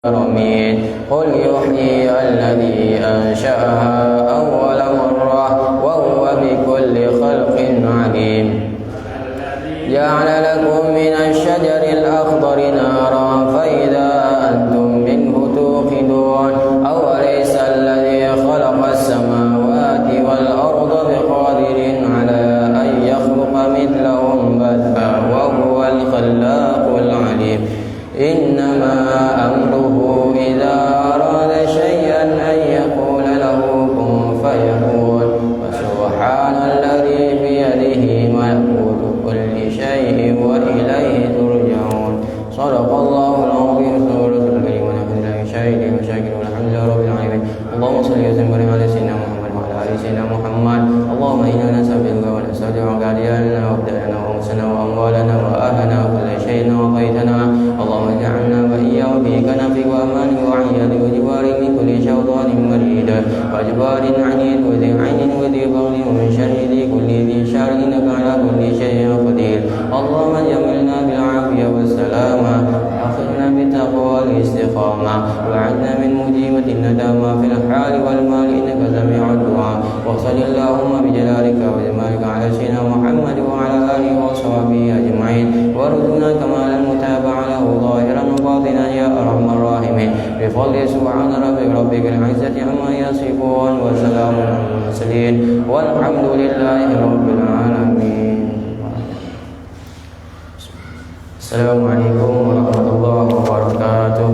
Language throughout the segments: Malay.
رميد قل يحيي الذي أنشأها أول مرة وهو بكل خلق عليم جعل لكم من الشجر الأخضر نارا فإذا أنتم منه توقدون أوليس الذي خلق السماوات والأرض بقادر على أن يخلق مثلهم بلى وهو الخلاق العليم إنما أمره إذا أراد شيئا أن يقول له كن فيكون وسبحان الذي بيده ملكوت كل شيء وإليه ترجعون صدق الله العظيم سورة الكريم ونحن لا شهيد وشاكر والحمد لله رب العالمين اللهم صل وسلم على سيدنا محمد وعلى آل سيدنا محمد اللهم إنا نسألك ونستودعك أدياننا وأبداننا وأنفسنا وأموالنا وأهلنا وكل شيء أعطيتنا اللهم اجعلنا وإياهم في كنفك وأمان وعياد وجوار من كل شيطان مريد وجبار عنيد وذي عين وذي بغل ومن شر ذي كل ذي شر إنك على كل شيء قدير اللهم جملنا بالعافية والسلامة وآخرنا بالتقوى والاستقامة وعدنا من مجيبة الندامة في الحال والمال إنك سميع الدعاء وصل اللهم بجلالك وجمالك على سيدنا محمد وعلى آله وصحبه أجمعين وارزقنا كمال المتابعة له ظاهرا وباطنا يا أرحم الراحمين بفضل سبحان ربك العزة عما يصفون وسلام على المرسلين والحمد لله رب العالمين. Assalamualaikum warahmatullahi wabarakatuh.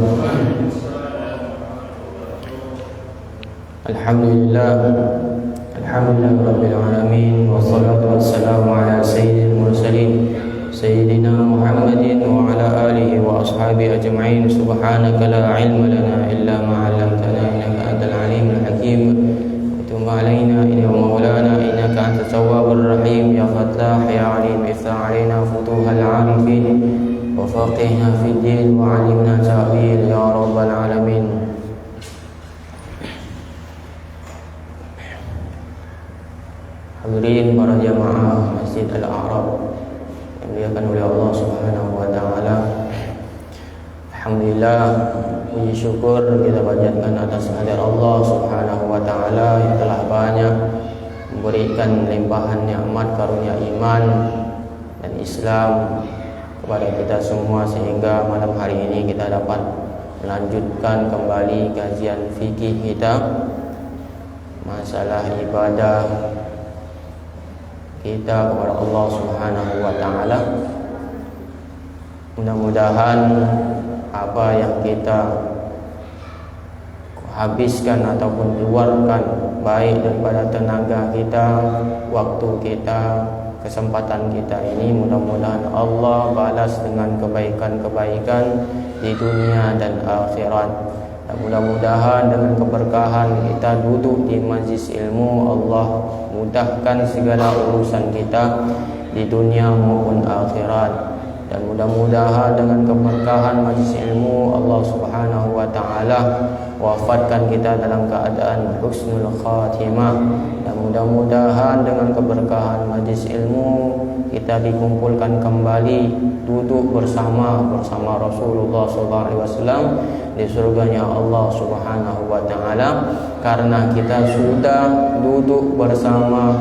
Alhamdulillah rabbil alamin wassalatu wassalamu ala sayyidil mursalin sayyidina Muhammadin wa ala alihi wa ashabihi ajma'in. Subhanaka la ilma lana illa ma 'allamtana innaka antal alimul hakim. Tub alaina ya maulana innaka antat tawwabur rahim ya fattah ya alim iftah alaina futuhal arifin wa faqihna fid din wa 'allimna ta'wil ya rabbal alamin. Hadirin para jamaah Masjid Al-A'rab yang dimuliakan oleh Allah Subhanahu wa taala. Alhamdulillah, puji syukur kita panjatkan atas kehadirat Allah Subhanahu wa taala yang telah banyak memberikan limpahan nikmat karunia iman dan Islam kepada kita semua sehingga malam hari ini kita dapat melanjutkan kembali kajian fikih kita, masalah ibadah kita kepada Allah Subhanahu wa taala. Mudah-mudahan apa yang kita habiskan ataupun keluarkan baik daripada tenaga kita, waktu kita, kesempatan kita ini, mudah-mudahan Allah balas dengan kebaikan-kebaikan di dunia dan akhirat. Dan mudah-mudahan dengan keberkahan kita duduk di majlis ilmu, Allah mudahkan segala urusan kita di dunia maupun akhirat. Dan mudah-mudahan dengan keberkahan majlis ilmu, Allah Subhanahu wa taala wafatkan kita dalam keadaan husnul khatimah. Dan mudah-mudahan dengan keberkahan majlis ilmu kita dikumpulkan kembali duduk bersama Rasulullah SAW di surganya Allah Subhanahu wa taala, karena kita sudah duduk bersama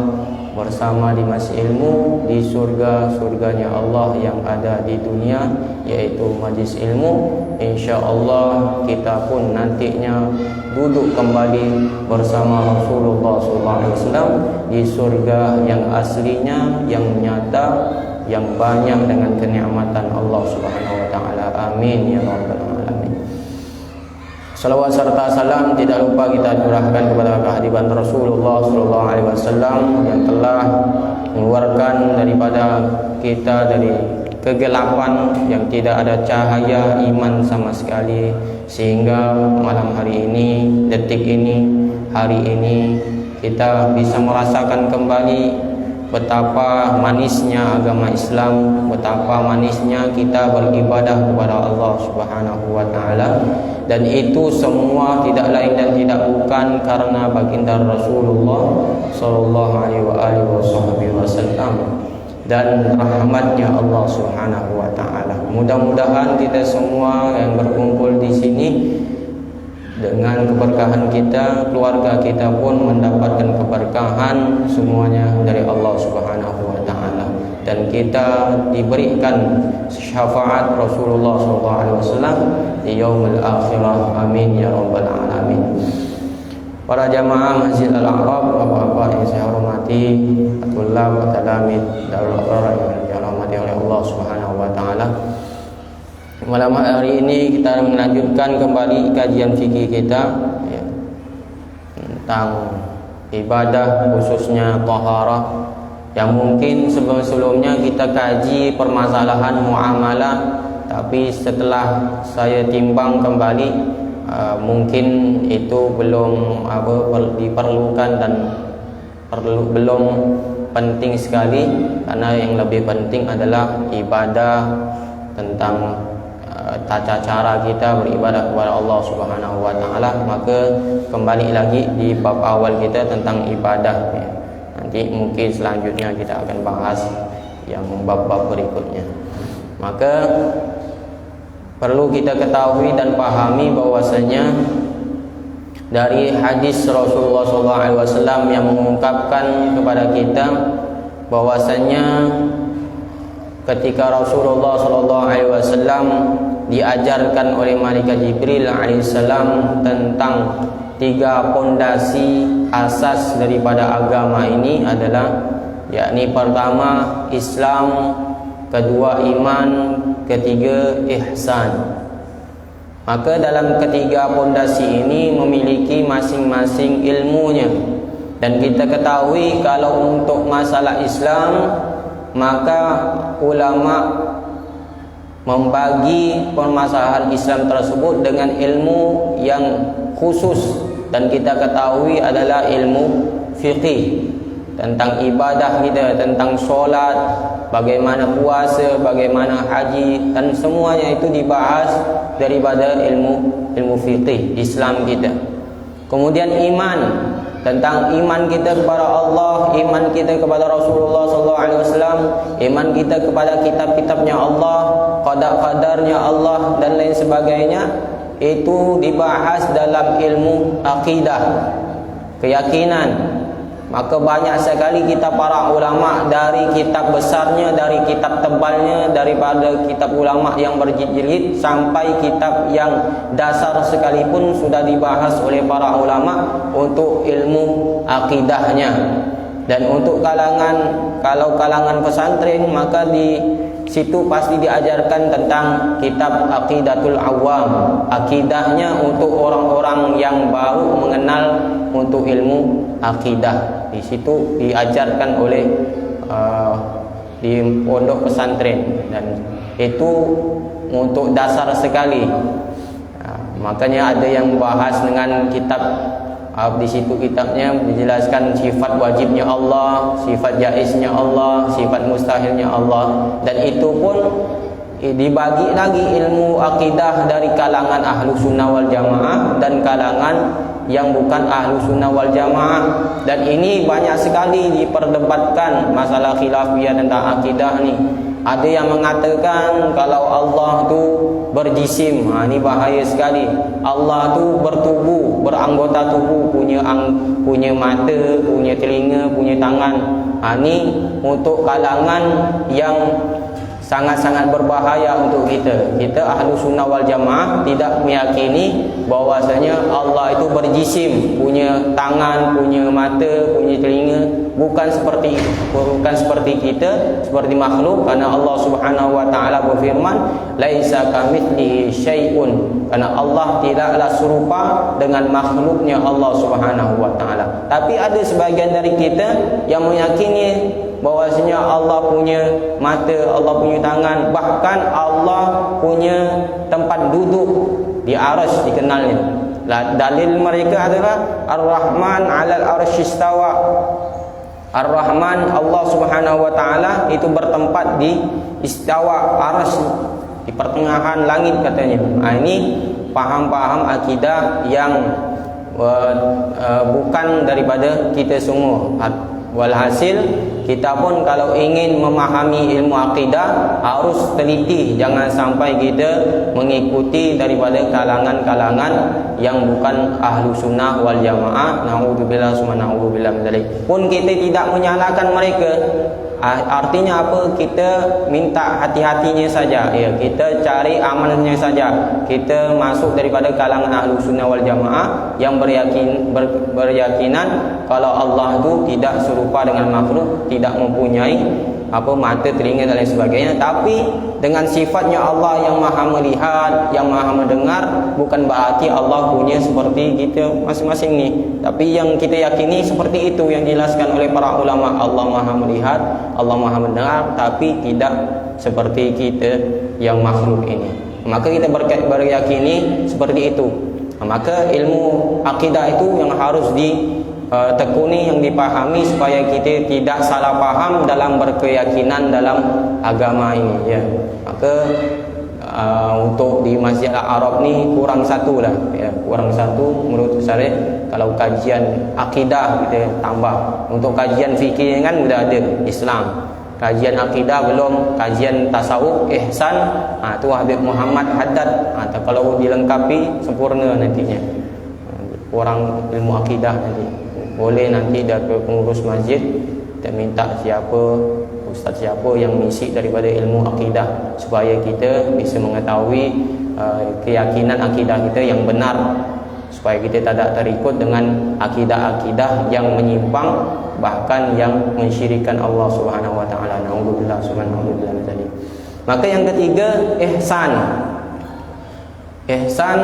di majlis ilmu di surganya Allah yang ada di dunia, yaitu majlis ilmu. InsyaAllah kita pun nantinya duduk kembali bersama Rasulullah SAW di surga yang aslinya, yang nyata, yang banyak dengan kenikmatan Allah Subhanahu wa taala. Amin ya rabbal alamin. Salawat serta salam tidak lupa kita curahkan kepada kehadiran Rasulullah sallallahu alaihi wasallam yang telah mengeluarkan daripada kita dari kegelapan yang tidak ada cahaya iman sama sekali, sehingga malam hari ini, detik ini, hari ini kita bisa merasakan kembali betapa manisnya agama Islam, betapa manisnya kita beribadah kepada Allah Subhanahu wa taala. Dan itu semua tidak lain dan tidak bukan karena baginda Rasulullah sallallahu alaihi wasallam dan rahmatnya Allah Subhanahu wa taala. Mudah-mudahan kita semua yang berkumpul di sini dengan keberkahan kita, keluarga kita pun mendapatkan keberkahan semuanya dari Allah Subhanahu wa taala, dan kita diberikan syafaat Rasulullah SAW di yaumil akhirah. Amin ya rabbal alamin. Para jamaah Masjid Al-A'rab, bapak-bapak yang saya hormati, tulab wa talamid Darul Abrar yang dirahmati oleh Allah Subhanahu wa taala. Malam hari ini kita melanjutkan kembali kajian fikih kita tentang ibadah, khususnya taharah, yang mungkin sebelum-sebelumnya kita kaji permasalahan muamalah, tapi setelah saya timbang kembali mungkin itu belum diperlukan dan belum penting sekali, karena yang lebih penting adalah ibadah, tentang tata cara kita beribadah kepada Allah Subhanahu wa taala. Maka kembali lagi di bab awal kita tentang ibadah. Nanti mungkin selanjutnya kita akan bahas yang bab-bab berikutnya. Maka perlu kita ketahui dan pahami bahwasanya dari hadis Rasulullah SAW yang mengungkapkan kepada kita bahwasanya ketika Rasulullah SAW diajarkan oleh malaikat Jibril alaihissalam tentang 3 pondasi asas daripada agama ini adalah, yakni pertama Islam, kedua iman, ketiga ihsan. Maka dalam ketiga pondasi ini memiliki masing-masing ilmunya, dan kita ketahui kalau untuk masalah Islam maka ulama membagi permasalahan Islam tersebut dengan ilmu yang khusus, dan kita ketahui adalah ilmu fiqih, tentang ibadah kita, tentang solat, bagaimana puasa, bagaimana haji, dan semuanya itu dibahas daripada ilmu fiqih Islam kita. Kemudian iman, tentang iman kita kepada Allah, iman kita kepada Rasulullah SAW, iman kita kepada kitab-kitabnya Allah, qada-qadarnya Allah, dan lain sebagainya. Itu dibahas dalam ilmu akidah, keyakinan. Maka banyak sekali kita para ulama, dari kitab besarnya, dari kitab tebalnya, daripada kitab ulama yang berjilid sampai kitab yang dasar sekalipun sudah dibahas oleh para ulama untuk ilmu akidahnya. Dan untuk kalau kalangan pesantren, maka di situ pasti diajarkan tentang kitab Aqidatul Awam, akidahnya untuk orang-orang yang baru mengenal untuk ilmu akidah. Di situ diajarkan oleh di pondok pesantren, dan itu untuk dasar sekali. Makanya ada yang membahas dengan kitab, di situ kitabnya dijelaskan sifat wajibnya Allah, sifat jaiznya Allah, sifat mustahilnya Allah, dan itu pun dibagi lagi ilmu akidah dari kalangan ahlu sunnah wal jamaah dan kalangan yang bukan ahlu sunnah wal jamaah. Dan ini banyak sekali diperdebatkan masalah khilafiyah tentang akidah ni. Ada yang mengatakan kalau Allah tu berjisim, ini bahaya sekali. Allah tu bertubuh, beranggota tubuh, punya mata, punya telinga, punya tangan. Ini untuk kalangan yang sangat-sangat berbahaya untuk kita. Kita ahlu sunnah wal jamaah tidak meyakini bahwasanya Allah itu berjisim, punya tangan, punya mata, punya telinga. Bukan seperti kita, seperti makhluk. Karena Allah Subhanahu wa taala berfirman, laisa kamitslihi syai'un, karena Allah tidaklah serupa dengan makhluknya Allah Subhanahu wa taala. Tapi ada sebagian dari kita yang meyakini bahwasanya Allah punya mata, Allah punya tangan, bahkan Allah punya tempat duduk di arsy dikenalnya. Dalil mereka adalah Ar-Rahman 'alal arsy istawa. Ar-Rahman, Allah Subhanahu wa taala itu bertempat di istawa, arsy, di pertengahan langit katanya. Ini paham-paham akidah yang bukan daripada kita semua. Walhasil kita pun kalau ingin memahami ilmu akidah harus teliti, jangan sampai kita mengikuti daripada kalangan-kalangan yang bukan ahlu sunnah wal jamaah. Na'udzubillah summa na'udzubillah min dzalik. Pun kita tidak menyalahkan mereka. Artinya apa? Kita minta hati-hatinya saja, ya, kita cari amannya saja. Kita masuk daripada kalangan ahlu sunnah wal jamaah yang beryakinan kalau Allah itu tidak serupa dengan makhluk, tidak mempunyai mata, telinga dan lain sebagainya. Tapi dengan sifatnya Allah yang maha melihat, yang maha mendengar, bukan berarti Allah punya seperti kita masing-masing ni. Tapi yang kita yakini seperti itu yang dijelaskan oleh para ulama. Allah maha melihat, Allah maha mendengar, tapi tidak seperti kita yang makhluk ini. Maka kita beryakini seperti itu. Maka ilmu akidah itu yang harus tekuni, yang dipahami supaya kita tidak salah faham dalam berkeyakinan dalam agama ini, ya. Maka untuk di Masjid Al-Arab ni kurang satu lah, ya, kurang satu menurut saya. Kalau kajian akidah kita tambah, untuk kajian fikih kan sudah ada Islam, kajian akidah belum, kajian tasawuf, ihsan, tu Habib Muhammad Haddad. Kalau dilengkapi sempurna nantinya. Kurang ilmu akidah nanti, boleh nanti dari pengurus masjid kita minta siapa ustaz siapa yang mengisi daripada ilmu akidah supaya kita bisa mengetahui keyakinan akidah kita yang benar, supaya kita tidak terikut dengan akidah-akidah yang menyimpang, bahkan yang mensyirikkan Allah Subhanahu wa taala. Naudzubillah subhanahu wa taala. Maka yang ketiga, ihsan. Ihsan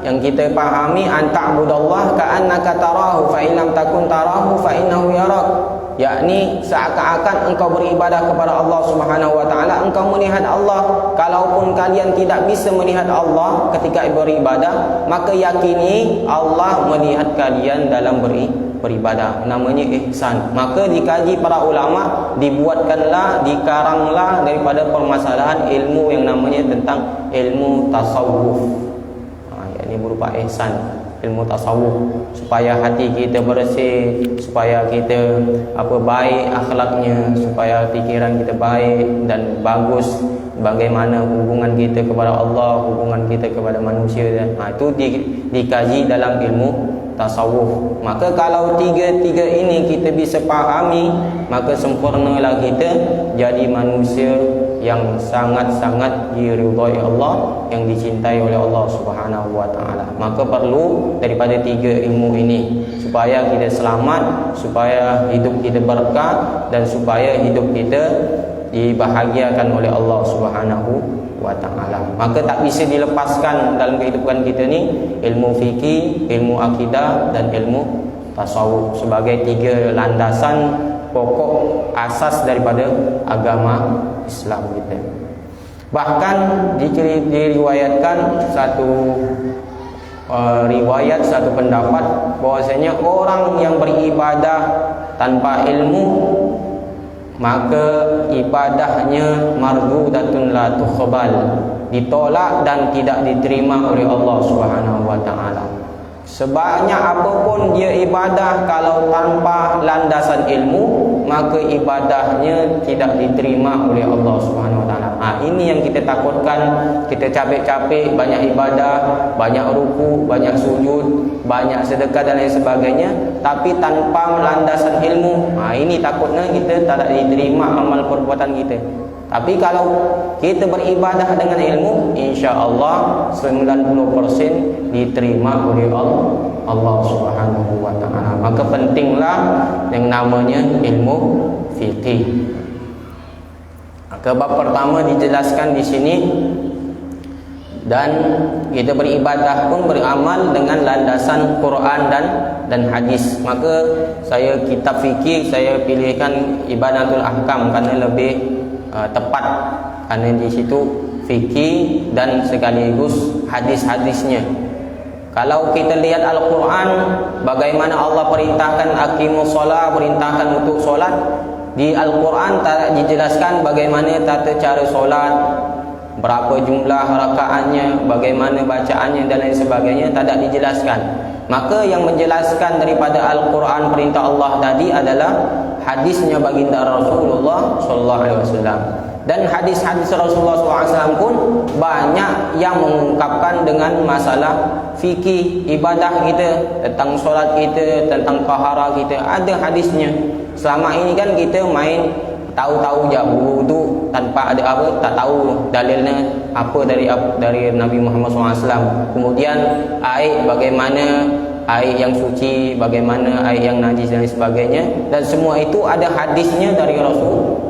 yang kita pahami, anta'budallah ka'annaka tarahu fa in lam takun tarahu fa innahu yarak. Yakni seakan-akan engkau beribadah kepada Allah Subhanahu wa taala, engkau melihat Allah. Kalaupun kalian tidak bisa melihat Allah ketika beribadah, maka yakini Allah melihat kalian dalam beribadah. Namanya ihsan. Maka dikaji para ulama, dibuatkanlah, dikaranglah daripada permasalahan ilmu yang namanya tentang ilmu tasawuf. Ini berupa ihsan, ilmu tasawuf, supaya hati kita bersih, supaya kita baik akhlaknya, supaya fikiran kita baik dan bagus, bagaimana hubungan kita kepada Allah, hubungan kita kepada manusia. Itu dikaji dalam ilmu tasawuf. Maka kalau tiga-tiga ini kita bisa pahami, maka sempurnalah kita jadi manusia yang sangat-sangat diridhai Allah, yang dicintai oleh Allah Subhanahu wa taala. Maka perlu daripada tiga ilmu ini supaya kita selamat, supaya hidup kita berkah, dan supaya hidup kita dibahagiakan oleh Allah Subhanahu wa taala. Maka tak bisa dilepaskan dalam kehidupan kita ni ilmu fikih, ilmu akidah dan ilmu tasawuf sebagai tiga landasan pokok asas daripada agama Islam kita. Bahkan diriwayatkan satu riwayat, satu pendapat bahwasanya orang yang beribadah tanpa ilmu, maka ibadahnya mardudatun la tuqbal, ditolak dan tidak diterima oleh Allah Subhanahu wa taala. Sebanyak apapun dia ibadah, kalau tanpa landasan ilmu, maka ibadahnya tidak diterima oleh Allah Subhanahu wa taala. Ini yang kita takutkan. Kita capek-capek banyak ibadah, banyak ruku, banyak sujud, banyak sedekah dan lain sebagainya, tapi tanpa landasan ilmu. Ini takutnya kita tak diterima amal perbuatan kita. Tapi kalau kita beribadah dengan ilmu, insya-Allah 90% diterima oleh Allah Subhanahu wa taala. Maka pentinglah yang namanya ilmu fikih. Maka bab pertama dijelaskan di sini, dan kita beribadah pun beramal dengan landasan Quran dan hadis. Maka saya kitab fikih saya pilihkan Ibanatul Ahkam kerana lebih tepat, kerana di situ fikih dan sekaligus hadis-hadisnya. Kalau kita lihat Al-Quran, bagaimana Allah perintahkan aqimus solat, perintahkan untuk solat. Di Al-Quran tak dijelaskan bagaimana tata cara solat, berapa jumlah rakaatnya, bagaimana bacaannya dan lain sebagainya, tak ada dijelaskan. Maka yang menjelaskan daripada Al-Quran perintah Allah tadi adalah hadisnya baginda Rasulullah sallallahu alaihi wasallam. Dan hadis-hadis Rasulullah SAW pun banyak yang mengungkapkan dengan masalah fikih ibadah kita, tentang solat kita, tentang tahara kita, ada hadisnya. Selama ini kan kita main tahu-tahu je wudu tanpa ada apa, tak tahu dalilnya apa dari Nabi Muhammad SAW. Kemudian air bagaimana, air yang suci, bagaimana air yang najis dan sebagainya, dan semua itu ada hadisnya dari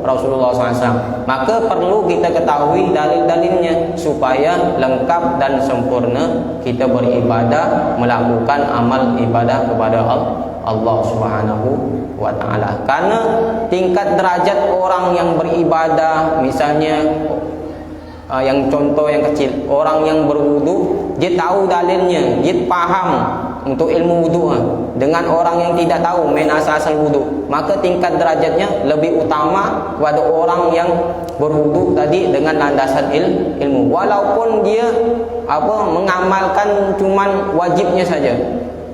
Rasulullah SAW. Maka perlu kita ketahui dalil-dalilnya supaya lengkap dan sempurna kita beribadah, melakukan amal ibadah kepada Allah Subhanahu wa ta'ala. Karena tingkat derajat orang yang beribadah, misalnya yang contoh yang kecil, orang yang berwudu, dia tahu dalilnya, dia faham untuk ilmu wudu, dengan orang yang tidak tahu main asal-asal wudu, maka tingkat derajatnya lebih utama pada orang yang berwudu tadi dengan landasan ilmu, walaupun dia mengamalkan cuman wajibnya saja,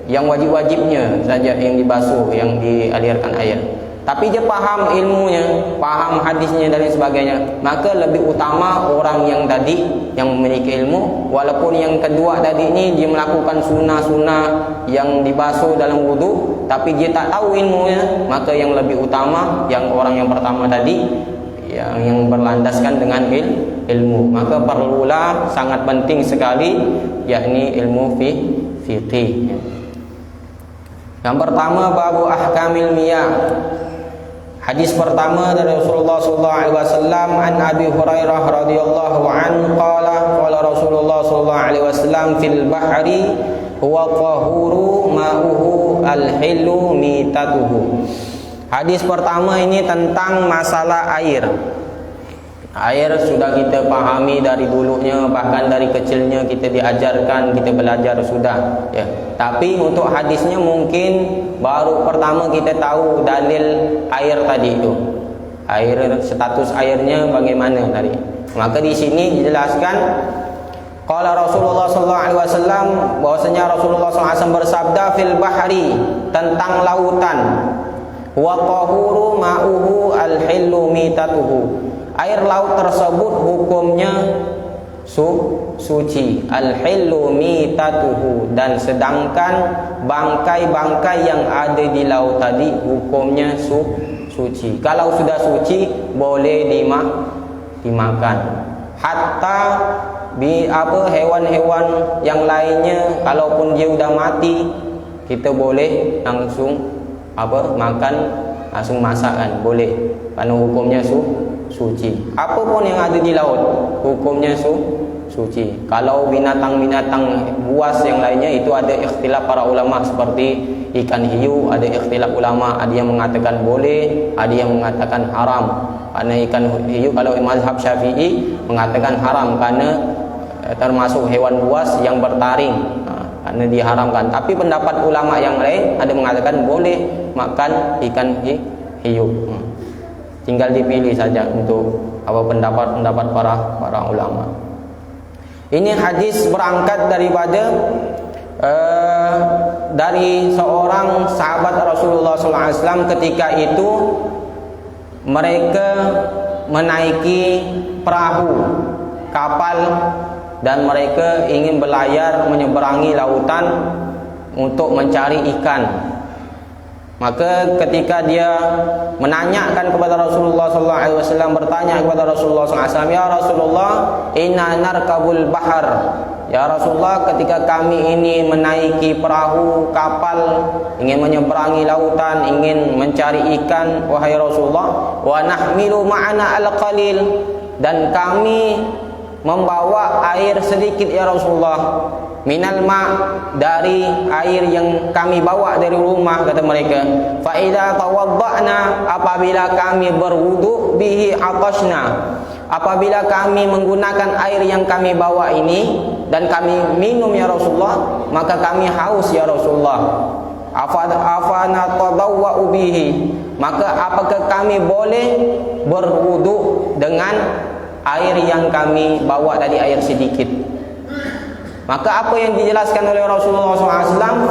yang wajib-wajibnya saja yang dibasuh, yang dialirkan air, tapi dia paham ilmunya, paham hadisnya dan sebagainya, maka lebih utama orang yang tadi yang memiliki ilmu. Walaupun yang kedua tadi ini dia melakukan sunnah-sunnah yang dibasuh dalam wudu, tapi dia tak tahu ilmunya, maka yang lebih utama yang orang yang pertama tadi yang berlandaskan dengan ilmu. Maka perlulah, sangat penting sekali, yakni ilmu fiqih. Yang pertama, babu ahkamil miyah. Hadis pertama dari Rasulullah sallallahu alaihi wasallam, an Abi Hurairah radhiyallahu anhu qala Rasulullah sallallahu alaihi wasallam fil bahri huwa tahuru ma'uhu al-hillu mitatuhu. Hadis pertama ini tentang masalah air. Air sudah kita pahami dari dulunya, bahkan dari kecilnya kita diajarkan, kita belajar sudah, ya. Tapi untuk hadisnya mungkin baru pertama kita tahu dalil air tadi itu. Air, status airnya bagaimana tadi. Maka di sini dijelaskan qala Rasulullah sallallahu alaihi wasallam, bahwasanya Rasulullah sallallahu alaihi wasallam bersabda fil bahri, tentang lautan, wa tahuru ma'uhu al-hillu mitatuhu. Air laut tersebut hukumnya suci, al-hillu mitatuhu, dan sedangkan bangkai-bangkai yang ada di laut tadi hukumnya suci. Kalau sudah suci boleh dimakan. Hatta hewan-hewan yang lainnya, kalaupun dia sudah mati, kita boleh langsung makan, langsung masakan boleh, karena hukumnya suci. Apapun yang ada di laut hukumnya suci. Kalau binatang-binatang buas yang lainnya itu ada ikhtilaf para ulama, seperti ikan hiu ada ikhtilaf ulama, ada yang mengatakan boleh, ada yang mengatakan haram. Karena ikan hiu kalau mazhab Syafi'i mengatakan haram karena termasuk hewan buas yang bertaring, karena diharamkan. Tapi pendapat ulama yang lain ada mengatakan boleh makan ikan hiu. Tinggal dipilih saja untuk pendapat para ulama. Ini hadis berangkat daripada dari seorang sahabat Rasulullah SAW. Ketika itu mereka menaiki perahu, kapal, dan mereka ingin berlayar menyeberangi lautan untuk mencari ikan. Maka ketika dia menanyakan kepada Rasulullah SAW, bertanya kepada Rasulullah SAW, ya Rasulullah, inna narkabul bahar. Ya Rasulullah, ketika kami ini menaiki perahu, kapal, ingin menyeberangi lautan, ingin mencari ikan, wahai Rasulullah, wa nahmilu ma'ana al-qalil, dan kami membawa air sedikit ya Rasulullah, minal ma', dari air yang kami bawa dari rumah, kata mereka. Fa idza tawadda'na, apabila kami berwudu, bihi atashna, apabila kami menggunakan air yang kami bawa ini dan kami minum ya Rasulullah, maka kami haus ya Rasulullah. Afana tadawwa'u bihi, maka apakah kami boleh berwudu dengan air yang kami bawa tadi, air sedikit? Maka apa yang dijelaskan oleh Rasulullah SAW,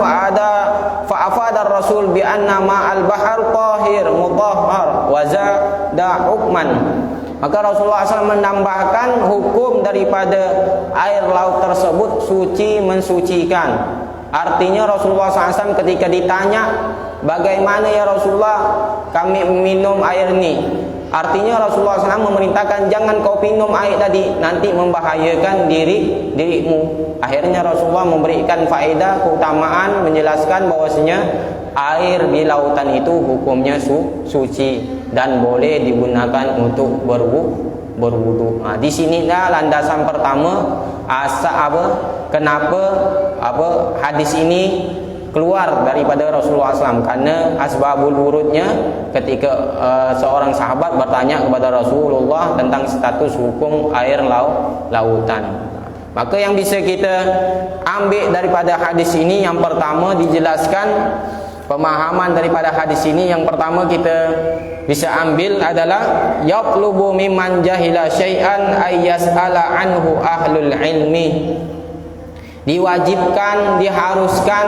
fa'afadar Rasul bi anna ma'al bahar tahir mutahhar wa zada hukman. Maka Rasulullah SAW menambahkan hukum daripada air laut tersebut suci, mensucikan. Artinya Rasulullah SAW ketika ditanya, bagaimana ya Rasulullah kami minum air ini? Artinya Rasulullah SAW memerintahkan jangan kau minum air tadi, nanti membahayakan dirimu. Akhirnya Rasulullah memberikan faedah, keutamaan, menjelaskan bahwasanya air di lautan itu hukumnya suci dan boleh digunakan untuk berwudu. Di sinilah landasan pertama kenapa hadis ini keluar daripada Rasulullah SAW, karena asbabul wurudnya ketika seorang sahabat bertanya kepada Rasulullah tentang status hukum air lautan. Maka yang bisa kita ambil daripada hadis ini, yang pertama dijelaskan pemahaman daripada hadis ini, yang pertama kita bisa ambil adalah yaqlubu mimman jahila syai'an ay yas'ala anhu ahlul ilmi. Diwajibkan, diharuskan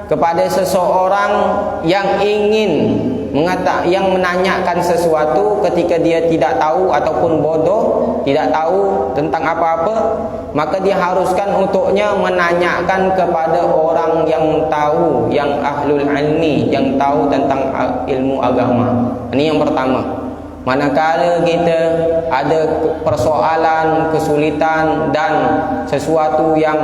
kepada seseorang yang ingin yang menanyakan sesuatu ketika dia tidak tahu ataupun bodoh, tidak tahu tentang apa-apa, maka diharuskan untuknya menanyakan kepada orang yang tahu, yang ahlul ilmi, yang tahu tentang ilmu agama. Ini yang pertama. Manakala kita ada persoalan, kesulitan dan sesuatu yang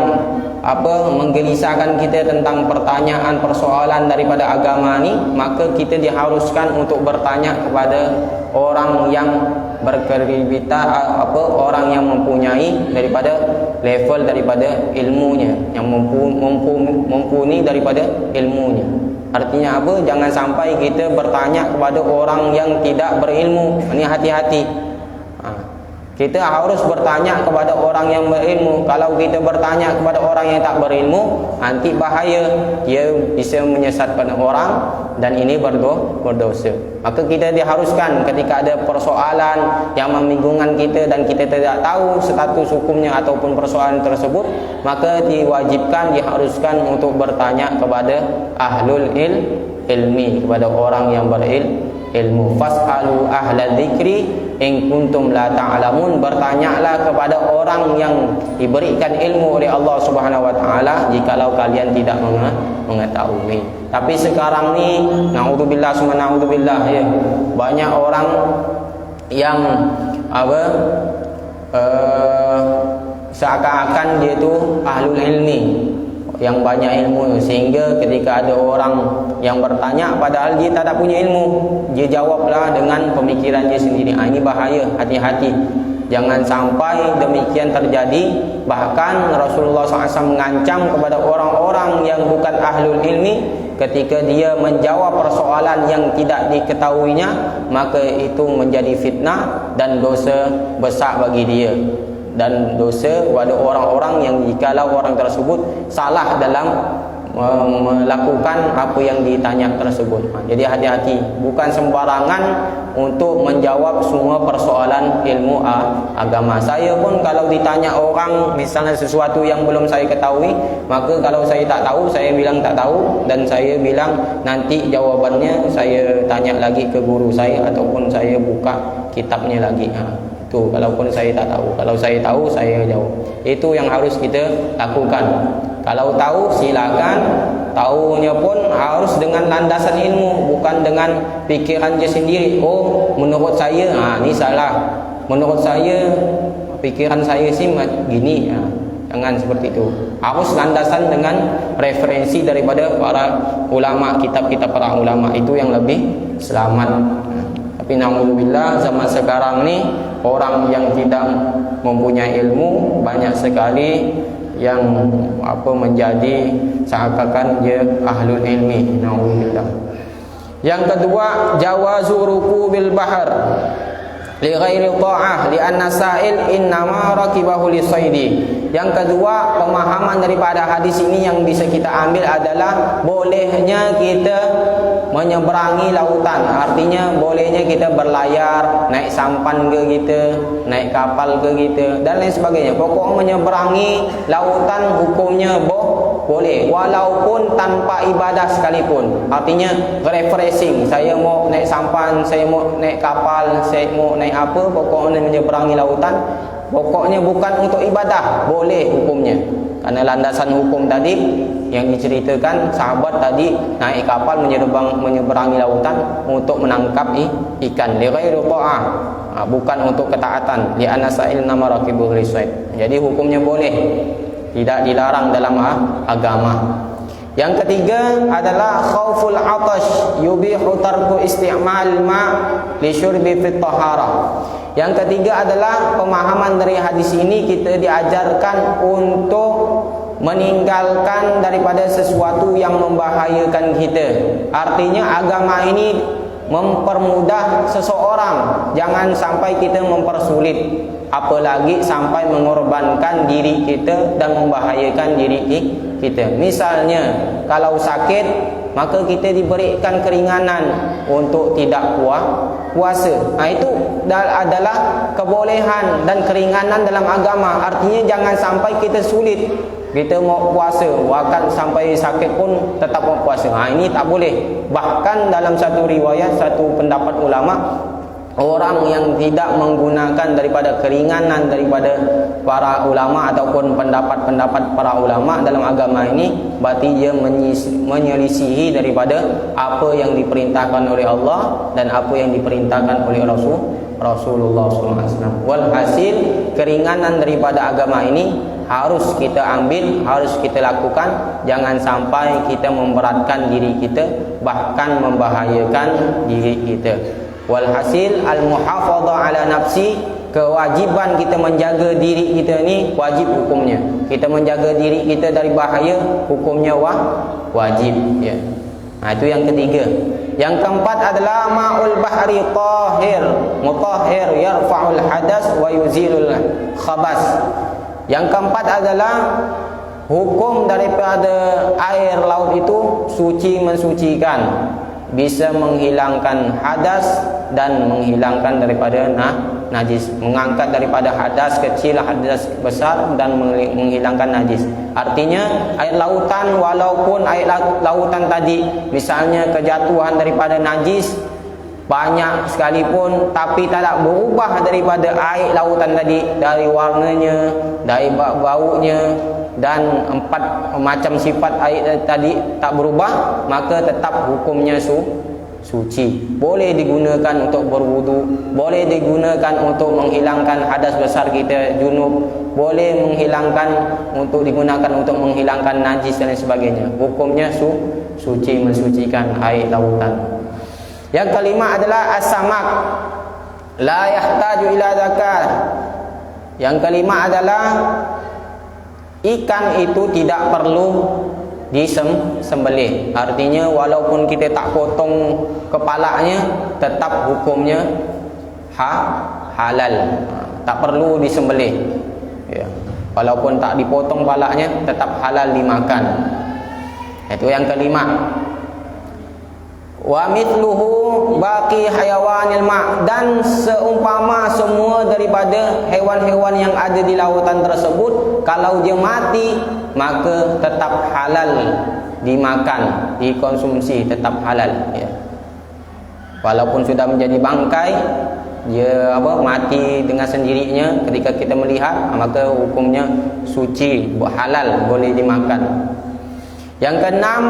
menggelisahkan kita tentang pertanyaan, persoalan daripada agama ni, maka kita diharuskan untuk bertanya kepada orang yang berkredibilitas, orang yang mempunyai daripada level daripada ilmunya, yang mumpuni daripada ilmunya. Artinya apa? Jangan sampai kita bertanya kepada orang yang tidak berilmu. Ini hati-hati. Kita harus bertanya kepada orang yang berilmu. Kalau kita bertanya kepada orang yang tak berilmu, nanti bahaya. Dia bisa menyesatkan orang dan ini berdosa. Maka kita diharuskan ketika ada persoalan yang membingungkan kita dan kita tidak tahu status hukumnya ataupun persoalan tersebut, maka diwajibkan, diharuskan untuk bertanya kepada ahlul ilmi, kepada orang yang berilmu. Fas'alu ahla dzikri in kuntum la ta'lamun. Bertanyalah kepada orang yang diberikan ilmu oleh Allah Subhanahu wa taala jikalau kalian tidak mengetahui. Tapi sekarang ni naudzubillah summa naudzubillah, ya, banyak orang yang seakan-akan dia tu ahlul ilmi, yang banyak ilmu, sehingga ketika ada orang yang bertanya padahal dia tak punya ilmu, dia jawablah dengan pemikiran dia sendiri. Ini bahaya, hati-hati. Jangan sampai demikian terjadi. Bahkan Rasulullah SAW mengancam kepada orang-orang yang bukan ahlul ilmi, ketika dia menjawab persoalan yang tidak diketahuinya, maka itu menjadi fitnah dan dosa besar bagi dia, dan dosa pada orang-orang yang jikalau orang tersebut salah dalam melakukan apa yang ditanya tersebut. Jadi hati-hati, bukan sembarangan untuk menjawab semua persoalan ilmu agama. Saya pun kalau ditanya orang misalnya sesuatu yang belum saya ketahui, maka kalau saya tak tahu, saya bilang tak tahu, dan saya bilang nanti jawabannya saya tanya lagi ke guru saya ataupun saya buka kitabnya lagi. Itu kalaupun saya tak tahu. Kalau saya tahu, saya jawab. Itu yang harus kita lakukan. Kalau tahu silakan, tahunya pun harus dengan landasan ilmu, bukan dengan pikiran dia sendiri. Oh, menurut saya ni salah. Menurut saya, pikiran saya sih gini. Jangan seperti itu. Harus landasan dengan referensi daripada para ulama, kitab-kitab para ulama. Itu yang lebih selamat. Tapi naudzubillah, zaman sekarang ni orang yang tidak mempunyai ilmu banyak sekali yang menjadi seakan-akan dia ahlul ilmi. Naudzubillah. Yang kedua, jawazu rukubil bahar li ghairi ta'ah li anna sa'il innama rakibahu li saidi. Yang kedua, pemahaman daripada hadis ini yang bisa kita ambil adalah bolehnya kita menyeberangi lautan, artinya bolehnya kita berlayar, naik sampan ke kita, naik kapal ke kita dan lain sebagainya. Pokok menyeberangi lautan hukumnya boleh, walaupun tanpa ibadah sekalipun. Artinya refreshing, saya mau naik sampan, saya mau naik kapal, saya mau naik apa, pokoknya menyeberangi lautan, pokoknya bukan untuk ibadah, boleh hukumnya. Karena landasan hukum tadi yang diceritakan, sahabat tadi naik kapal menyeberangi lautan untuk menangkap ikan, li ghairi ta'ah, bukan untuk ketaatan, li anna sa'ilna marakibul risaid. Jadi hukumnya boleh, tidak dilarang dalam agama. Yang ketiga adalah khauful atash yubihu tarku isti'mal ma' li syurbi fit taharah. Yang ketiga adalah pemahaman dari hadis ini, kita diajarkan untuk meninggalkan daripada sesuatu yang membahayakan kita. Artinya agama ini mempermudah seseorang, jangan sampai kita mempersulit, apalagi sampai mengorbankan diri kita dan membahayakan diri kita. Misalnya kalau sakit, maka kita diberikan keringanan untuk tidak puasa. Itu adalah kebolehan dan keringanan dalam agama. Artinya jangan sampai kita sulit, kita mau puasa, bahkan sampai sakit pun tetap mau puasa. Ini tak boleh. Bahkan dalam satu riwayat, satu pendapat ulama, orang yang tidak menggunakan daripada keringanan daripada para ulama ataupun pendapat-pendapat para ulama dalam agama ini, berarti dia menyelisihi daripada apa yang diperintahkan oleh Allah dan apa yang diperintahkan oleh Rasulullah SAW. Walhasil, keringanan daripada agama ini harus kita ambil, harus kita lakukan. Jangan sampai kita memberatkan diri kita, bahkan membahayakan diri kita. Walhasil, al-muhafadhah ala nafsi, kewajiban kita menjaga diri kita ni wajib hukumnya. Kita menjaga diri kita dari bahaya, hukumnya wajib, ya. Itu yang ketiga. Yang keempat adalah ma'ul bahri tahir mutahhir yarfa'ul hadas wa yuzilul khabas. Yang keempat adalah hukum daripada air laut itu suci, mensucikan, bisa menghilangkan hadas dan menghilangkan daripada najis, mengangkat daripada hadas kecil, hadas besar, dan menghilangkan najis. Artinya air lautan, walaupun air lautan tadi misalnya kejatuhan daripada najis banyak sekalipun, tapi tak berubah daripada air lautan tadi, dari warnanya, dari baunya, dan 4 macam sifat air tadi tak berubah, maka tetap hukumnya suci. Boleh digunakan untuk berwudu, boleh digunakan untuk menghilangkan hadas besar kita, junub, boleh digunakan untuk menghilangkan najis dan sebagainya. Hukumnya suci, mensucikan air lautan. Yang kelima adalah as-samak la yahtaju ila zakah. Yang kelima adalah ikan itu tidak perlu disembelih. Artinya walaupun kita tak potong kepalanya, tetap hukumnya halal, tak perlu disembelih, ya. Walaupun tak dipotong kepalanya, tetap halal dimakan. Itu yang kelima. Wa mithluhu baqi hayawanil ma', dan seumpama semua daripada hewan-hewan yang ada di lautan tersebut, kalau dia mati maka tetap halal dimakan, dikonsumsi, tetap halal, ya. Walaupun sudah menjadi bangkai, dia mati dengan sendirinya, ketika kita melihat, maka hukumnya suci, halal, boleh dimakan. Yang keenam,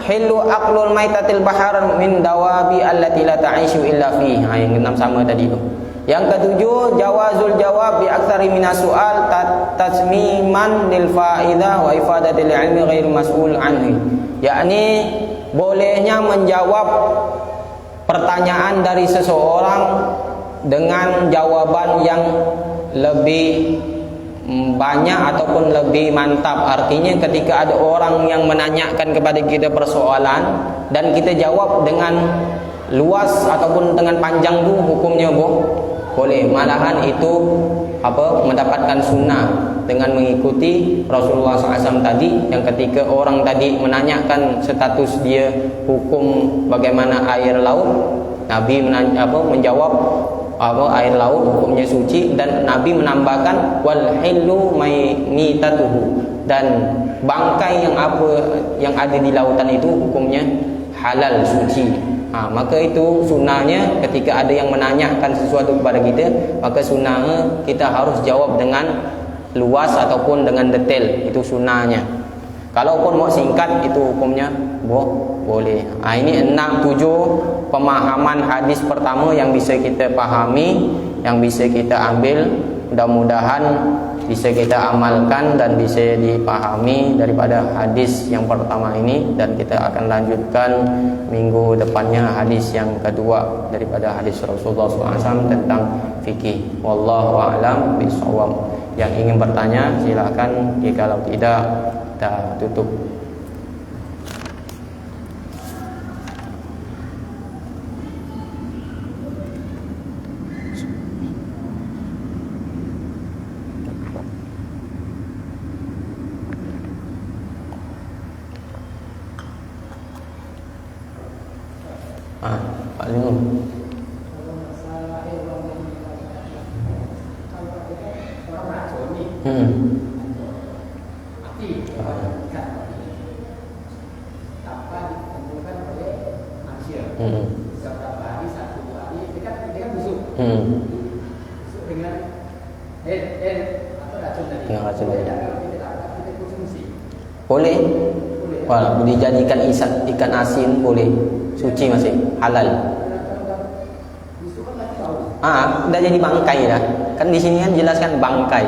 hilu aqlul maitatil bahar min dawabi allati la ta'ishu illa fi. Yang keenam sama tadi tu. Yang ketujuh, jawazul jawab bi aktsari minas su'al tasmiman lil faidah wa ifadatil ilmi ghairu mas'ul anhu. Yakni bolehnya menjawab pertanyaan dari seseorang dengan jawaban yang lebih banyak ataupun lebih mantap. Artinya ketika ada orang yang menanyakan kepada kita persoalan dan kita jawab dengan luas ataupun dengan panjang tu, hukumnya boleh. Malahan itu mendapatkan sunnah. dengan mengikuti Rasulullah SAW tadi, yang ketika orang tadi menanyakan status dia hukum bagaimana air laut, Nabi menjawab air laut hukumnya suci, dan Nabi menambahkan wal hillu maitatuhu, dan bangkai yang ada di lautan itu hukumnya halal, suci. Maka itu sunnahnya ketika ada yang menanyakan sesuatu kepada kita, maka sunnahnya kita harus jawab dengan luas ataupun dengan detail, itu sunnahnya. Kalaupun mau singkat, itu hukumnya boleh. Ini 6-7 pemahaman hadis pertama yang bisa kita pahami, yang bisa kita ambil. Mudah-mudahan bisa kita amalkan dan bisa dipahami daripada hadis yang pertama ini, dan kita akan lanjutkan minggu depannya hadis yang kedua daripada hadis Rasulullah SAW tentang fikih. Wallahu a'lam bishawab. Yang ingin bertanya silakan, jikalau tidak kita tutup. Pak Lino. Boleh. Wah, dijadikan ikan asin boleh. Suci masih halal. Udah jadi bangkai dah. Kan di sini kan jelaskan bangkai.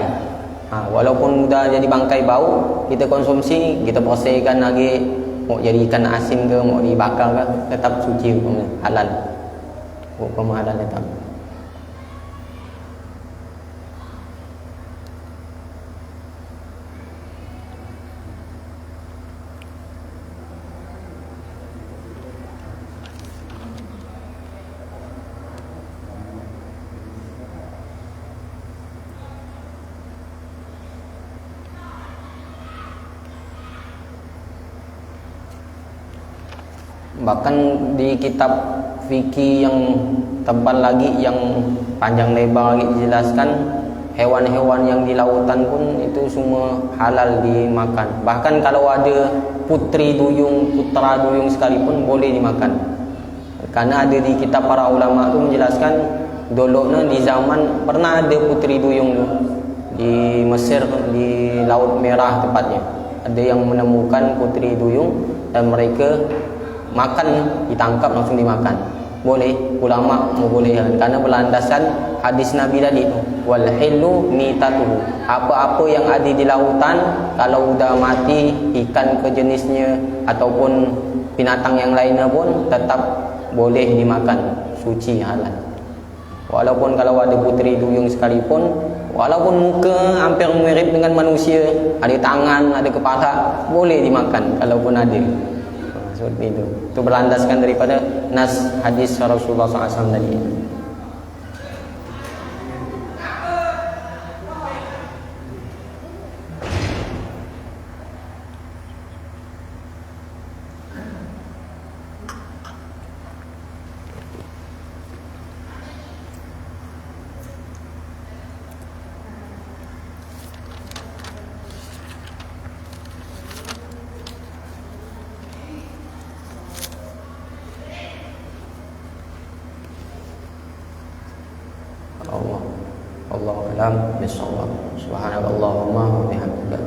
Walaupun udah jadi bangkai bau, kita konsumsi, kita proseskan lagi, mau jadi ikan asin ke, mau dibakar ke, tetap suci hukumnya, halal. Hukum halal tetap. Bahkan di kitab fikih yang tebal lagi, yang panjang lebar lagi dijelaskan, hewan-hewan yang di lautan pun itu semua halal dimakan. Bahkan kalau ada putra duyung sekalipun boleh dimakan. Karena ada di kitab para ulama itu menjelaskan, dulunya di zaman pernah ada putri duyung di Mesir, di Laut Merah tepatnya. Ada yang menemukan putri duyung dan mereka makan, ditangkap langsung dimakan. Boleh, ulama membolehkan karena berlandasan hadis Nabi tadi itu, wal hillu mitatuhu. Apa-apa yang ada di lautan kalau udah mati, ikan ke jenisnya ataupun binatang yang lainnya pun tetap boleh dimakan, suci, halal. Walaupun kalau ada putri duyung sekalipun, walaupun muka hampir mirip dengan manusia, ada tangan, ada kepala, boleh dimakan kalaupun ada. Seperti itu. Itu berlandaskan daripada nas hadis Rasulullah SAW tadi. Allahu a'lam bishawab. Subhanakallahumma wa bihamdika,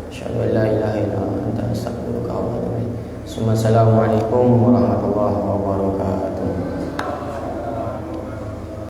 asyhadu an la ilaha illa anta, astaghfiruka wa atubu ilaik. Assalamualaikum warahmatullahi wabarakatuh.